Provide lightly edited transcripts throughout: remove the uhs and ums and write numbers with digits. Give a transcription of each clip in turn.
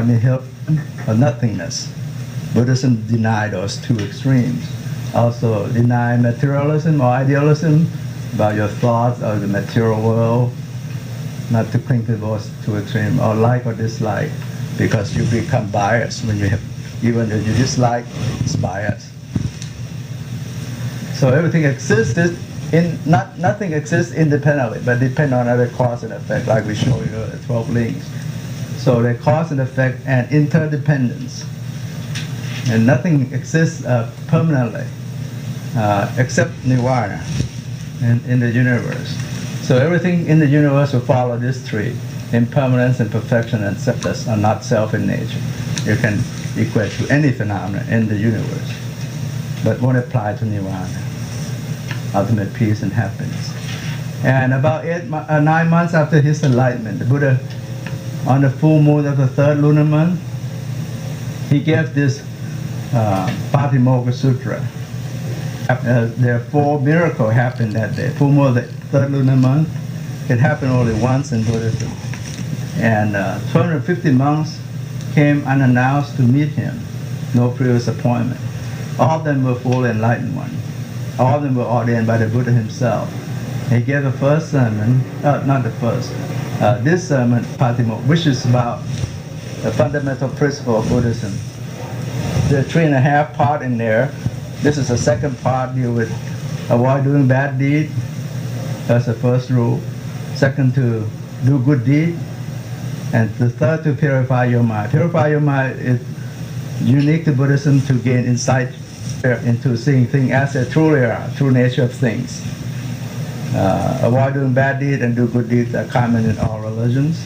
nihility or nothingness. Buddhism denied those two extremes. Also deny materialism or idealism about your thoughts or the material world, not to cling to those two extremes, or like or dislike, because you become biased when you have, even if you dislike, it's bias. So everything exists nothing exists independently, but depend on other cause and effect, like we showed you the 12 links. So the cause and effect and interdependence. And nothing exists permanently except Nirvana in the universe. So everything in the universe will follow this three: impermanence, imperfection, and selfless are not self in nature. You can equate to any phenomenon in the universe, but won't apply to Nirvana, ultimate peace and happiness. And about 9 months after his enlightenment, the Buddha, on the full moon of the third lunar month, he gave this Patimokkha Sutra. There are 4 miracles happened that day. Full moon of the third lunar month. It happened only once in Buddhism. And 250 monks came unannounced to meet him, no previous appointment. All of them were full enlightened ones. All of them were ordained by the Buddha himself. He gave the first sermon, not the first, this sermon, Patimokkha, which is about the fundamental principle of Buddhism. There are 3.5 parts in there. This is the second part, deal with avoid doing bad deed. That's the first rule. Second, to do good deed. And the third, to purify your mind. Purify your mind is unique to Buddhism, to gain insight into seeing things as they truly are, true nature of things. Avoid doing bad deeds and do good deeds are common in all religions.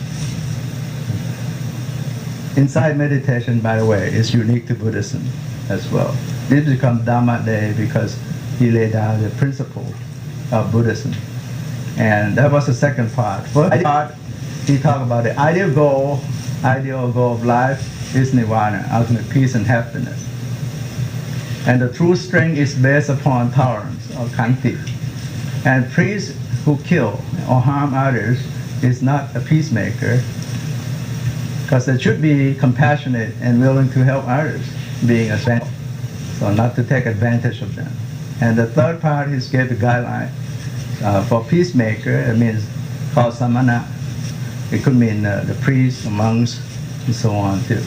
Insight meditation, by the way, is unique to Buddhism as well. This becomes Dhamma Day because he laid down the principle of Buddhism. And that was the second part. First part, he talked about the ideal goal of life is Nirvana, ultimate peace and happiness. And the true strength is based upon tolerance or khanti. And priest who kill or harm others is not a peacemaker, because they should be compassionate and willing to help others, being a saint, so not to take advantage of them. And the third part, he gave the guideline for peacemaker. It means called samana. It could mean the priests, the monks, and so on too.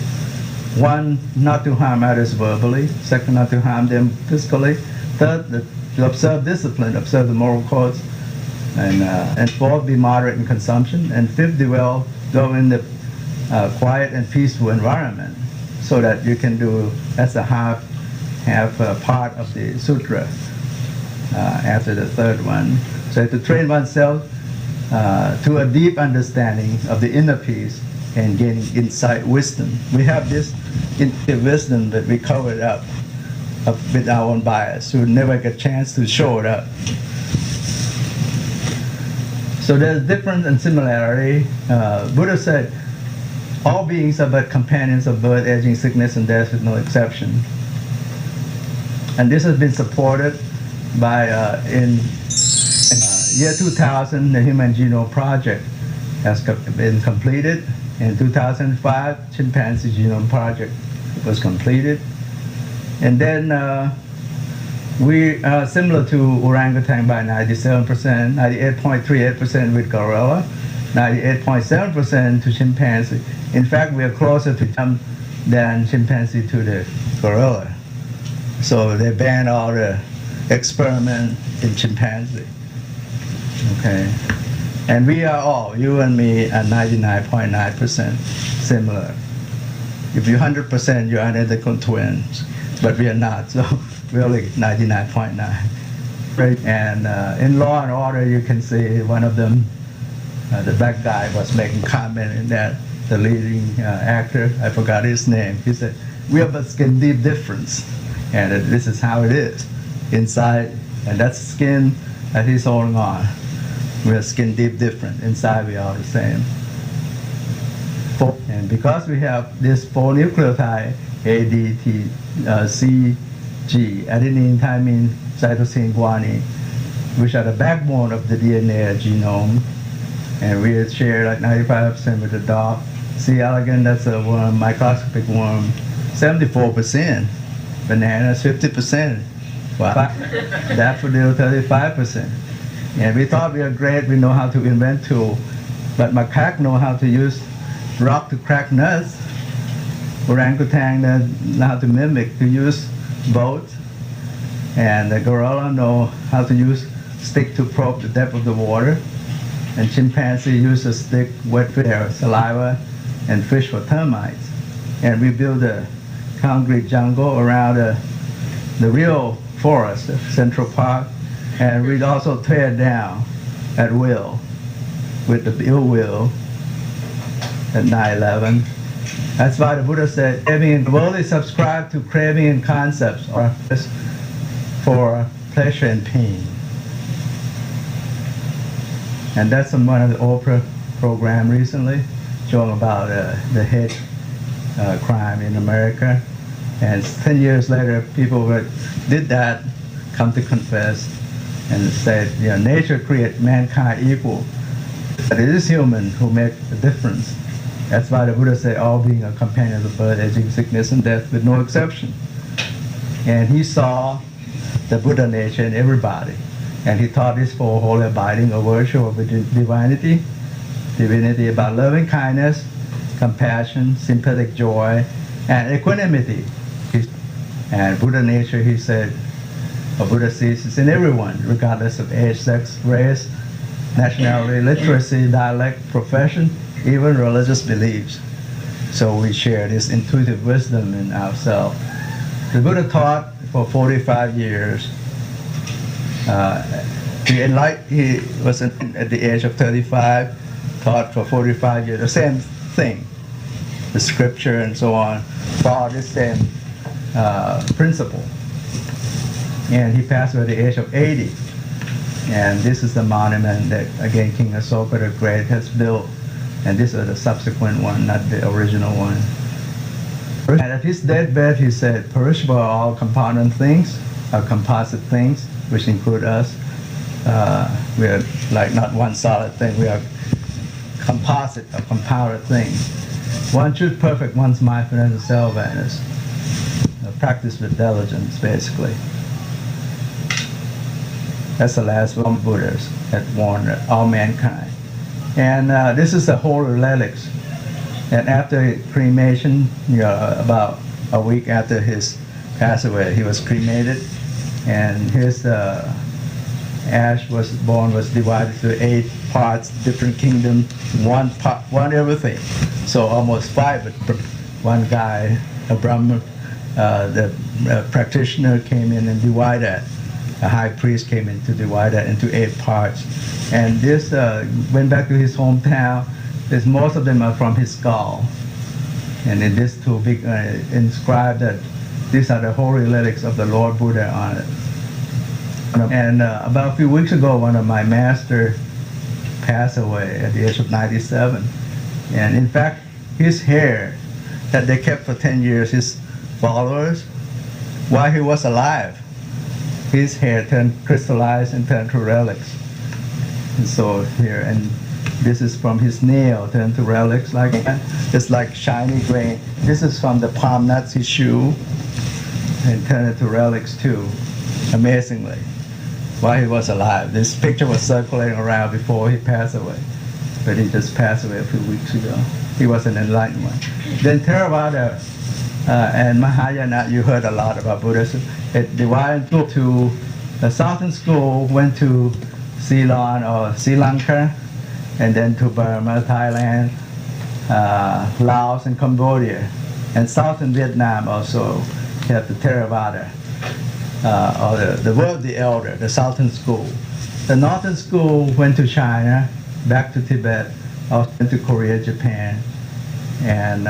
One, not to harm others verbally. Second, not to harm them physically. Third, to observe discipline, observe the moral codes. And fourth, be moderate in consumption. And fifth, go in the quiet and peaceful environment, so that you can do, that's the half part of the sutra after the third one. So to train oneself to a deep understanding of the inner peace and gaining insight, wisdom. We have this wisdom that we covered up with our own bias. We never get a chance to show it up. So there's difference and similarity. Buddha said, all beings are but companions of birth, aging, sickness, and death with no exception. And this has been supported by, in year 2000, the Human Genome Project has been completed. In 2005, Chimpanzee Genome Project was completed. And then we are similar to orangutan by 97%, 98.38% with gorilla, 98.7% to chimpanzee. In fact, we are closer to them than chimpanzee to the gorilla. So they banned all the experiment in chimpanzee. Okay. And we are all, you and me, are 99.9% similar. If you're 100%, you're identical twins, but we are not, so really 99.9. Right. And in Law and Order, you can see one of them, the black guy was making comment in that, the leading actor, I forgot his name. He said, we have a skin deep difference, and this is how it is inside, and that's skin that he's holding on. We're skin deep different. Inside we are the same. And because we have this 4 nucleotide, A, D, T, C, G, adenine, thymine, cytosine, guanine, which are the backbone of the DNA genome, and we share like 95% with the dog, C. elegans, that's a worm, microscopic worm, 74%. Bananas, 50%. Wow. Daffodil, 35%. And we thought we were great, we know how to invent tools, but macaque know how to use rock to crack nuts. Orangutan know how to mimic, to use boats. And the gorilla know how to use stick to probe the depth of the water. And chimpanzee use a stick wet with their saliva, and fish for termites. And we build a concrete jungle around the real forest, the Central Park, and we'd also tear it down at will, with the ill will at 9/11. That's why the Buddha said, craving, worldly subscribe to craving and concepts or for pleasure and pain. And that's on one of the Oprah program recently, showing about the hate crime in America. And 10 years later, people who did that come to confess and say, nature created mankind equal. But it is human who make the difference. That's why the Buddha said all being a companion of birth, aging, sickness, and death with no exception. And he saw the Buddha nature in everybody. And he taught this for holy abiding, a virtue of divinity about loving kindness, compassion, sympathetic joy, and equanimity. And Buddha nature, he said, or Buddha sees, is in everyone, regardless of age, sex, race, nationality, literacy, dialect, profession, even religious beliefs. So we share this intuitive wisdom in ourselves. The Buddha taught for 45 years. He was at the age of 35, taught for 45 years, the same thing, the scripture and so on, followed the same principle. And he passed away at the age of 80. And this is the monument that, again, King Asoka the Great has built. And this is the subsequent one, not the original one. And at his deathbed, he said, perishable are all component things, or composite things, which include us. We are like not one solid thing, we are composite or compounded things. One should perfect one's mindfulness and self-awareness. Practice with diligence, basically. That's the last one of Buddhas that warned all mankind. And this is the holy relics. And after cremation, about a week after his pass away, he was cremated, and his ash was divided to 8 parts, different kingdoms, one part, one everything. So almost 5, but one guy, a Brahmin, the practitioner came in and divided that. The high priest came in to divide that into 8 parts. And this went back to his hometown. Most of them are from his skull. And in this too big inscribed that these are the holy relics of the Lord Buddha on it. And about a few weeks ago, one of my masters passed away at the age of 97. And in fact, his hair that they kept for 10 years, his followers, while he was alive, his hair turned crystallized and turned to relics. And so here, and this is from his nail turned to relics like that. It's like shiny grain. This is from the palm nuts he chewed and turned it to relics too, amazingly, while he was alive. This picture was circulating around before he passed away, but he just passed away a few weeks ago. He was an enlightened one. Then Theravada and Mahayana, you heard a lot about Buddhism. It divided to the southern school, went to Ceylon or Sri Lanka, and then to Burma, Thailand, Laos, and Cambodia. And southern Vietnam also have the Theravada, or the word of the elder, the southern school. The northern school went to China, back to Tibet, also went to Korea, Japan, and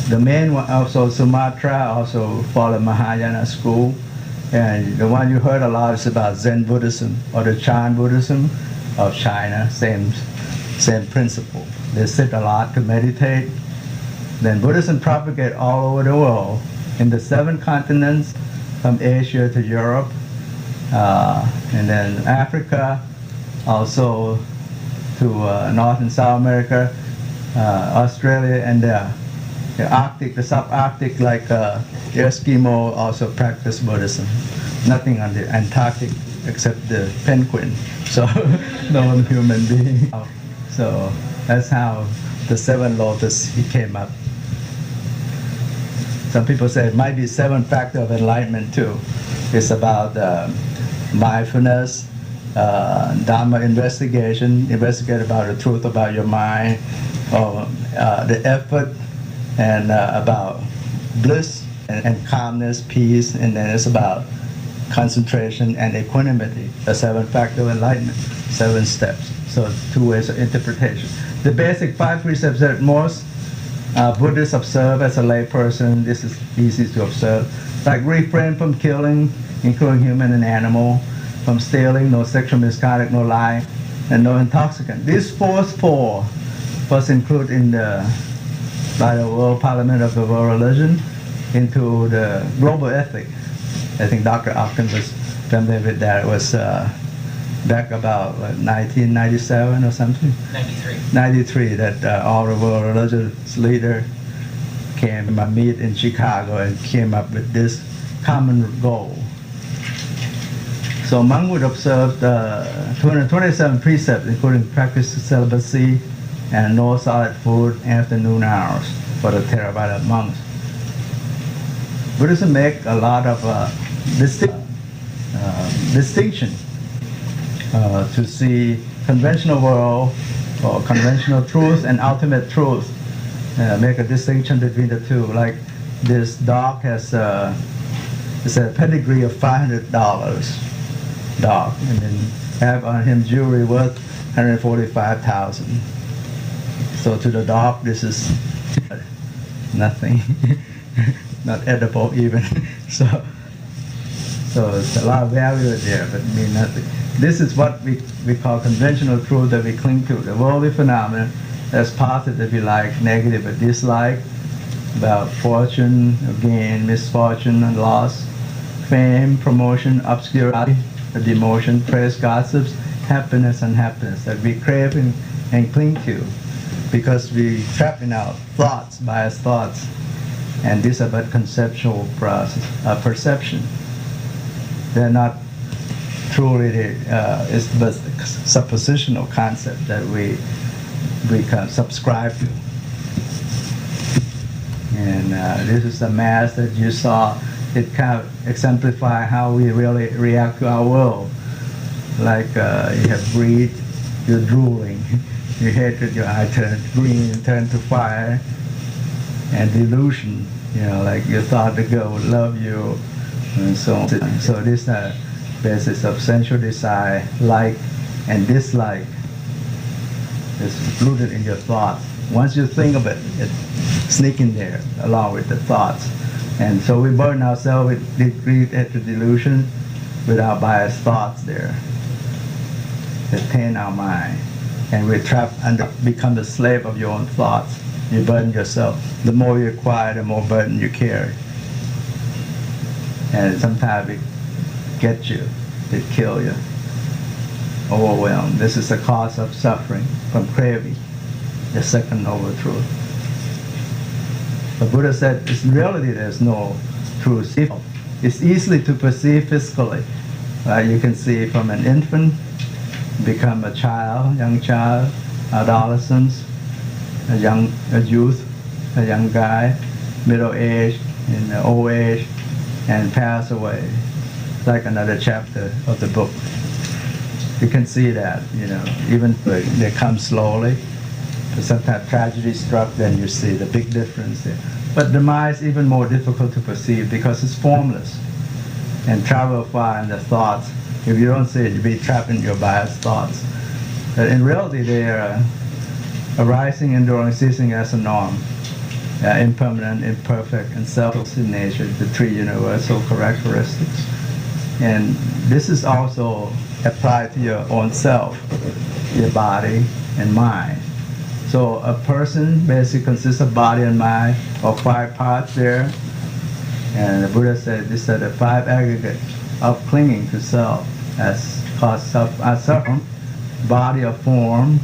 the main one, also Sumatra, also followed Mahayana school. And the one you heard a lot is about Zen Buddhism or the Chan Buddhism of China, same principle. They sit a lot to meditate. Then Buddhism propagated all over the world, in the 7 continents, from Asia to Europe, and then Africa, also to North and South America, Australia and the Arctic, the subarctic, like the Eskimo also practice Buddhism. Nothing on the Antarctic except the penguin, so no human being. So that's how the seven lotus he came up. Some people say it might be seven factor of enlightenment too. It's about mindfulness, Dharma investigate about the truth about your mind, or the effort, and about bliss and calmness, peace, and then it's about concentration and equanimity, the seven factor of enlightenment, 7 steps. So 2 ways of interpretation. The basic 5 precepts that most Buddhists observe as a layperson, this is easy to observe, like refrain from killing, including human and animal, from stealing, no sexual misconduct, no lie, and no intoxicant. These four was included in by the World Parliament of the World Religion into the global ethic. I think Dr. Upton was familiar with that. It was back about 1997 or something? 93. 93, that all the world religious leaders came to meet in Chicago and came up with this common goal. So monk would observe 227 precepts, including practice celibacy and no solid food afternoon hours for the Theravada monks. Buddhism make a lot of distinction to see conventional world or conventional truth and ultimate truth. Make a distinction between the two. Like this dog has it's a pedigree of $500 dog, and then have on him jewelry worth $145,000. So to the dog, this is nothing. Not edible even. so it's a lot of value there, but mean nothing. This is what we call conventional truth that we cling to. The worldly phenomena that's positive if you like, negative or dislike, about fortune, gain, misfortune and loss, fame, promotion, obscurity, demotion, praise, gossips, happiness, unhappiness that we crave and cling to because we trap in our thoughts, biased thoughts. And these are but conceptual process, perception. They're not truly, it's but suppositional concept that we can subscribe to. And this is the mass that you saw. It kind of exemplify how we really react to our world. Like you have greed, you're drooling. You hatred, your eye turns green, turn to fire. And delusion, like you thought the girl would love you, and so on. So this basis of sensual desire, like and dislike, is rooted in your thoughts. Once you think of it, it sneaks in there along with the thoughts. And so we burden ourselves with greed, hatred, delusion, with our biased thoughts there that taint our mind. And we're trapped and become the slave of your own thoughts. You burden yourself. The more you acquire, the more burden you carry. And sometimes it gets you, it kills you, overwhelmed. This is the cause of suffering from craving, the second noble truth. The Buddha said, in reality there's no truth. It's easily to perceive physically. You can see from an infant, become a child, young child, adolescence, a youth, a young guy, middle age, and old age, and pass away. It's like another chapter of the book. You can see that, even they come slowly. But sometimes tragedy struck, then you see the big difference there. But the mind is even more difficult to perceive because it's formless and travel far in the thoughts. If you don't see it, you'll be trapped in your biased thoughts. But in reality, they are arising, enduring, ceasing as a norm. Impermanent, imperfect, and selfless in nature, the 3 universal characteristics. And this is also applied to your own self, your body and mind. So a person basically consists of body and mind, or 5 parts there. And the Buddha said these are the 5 aggregates of clinging to self as cause suffering. Body of form,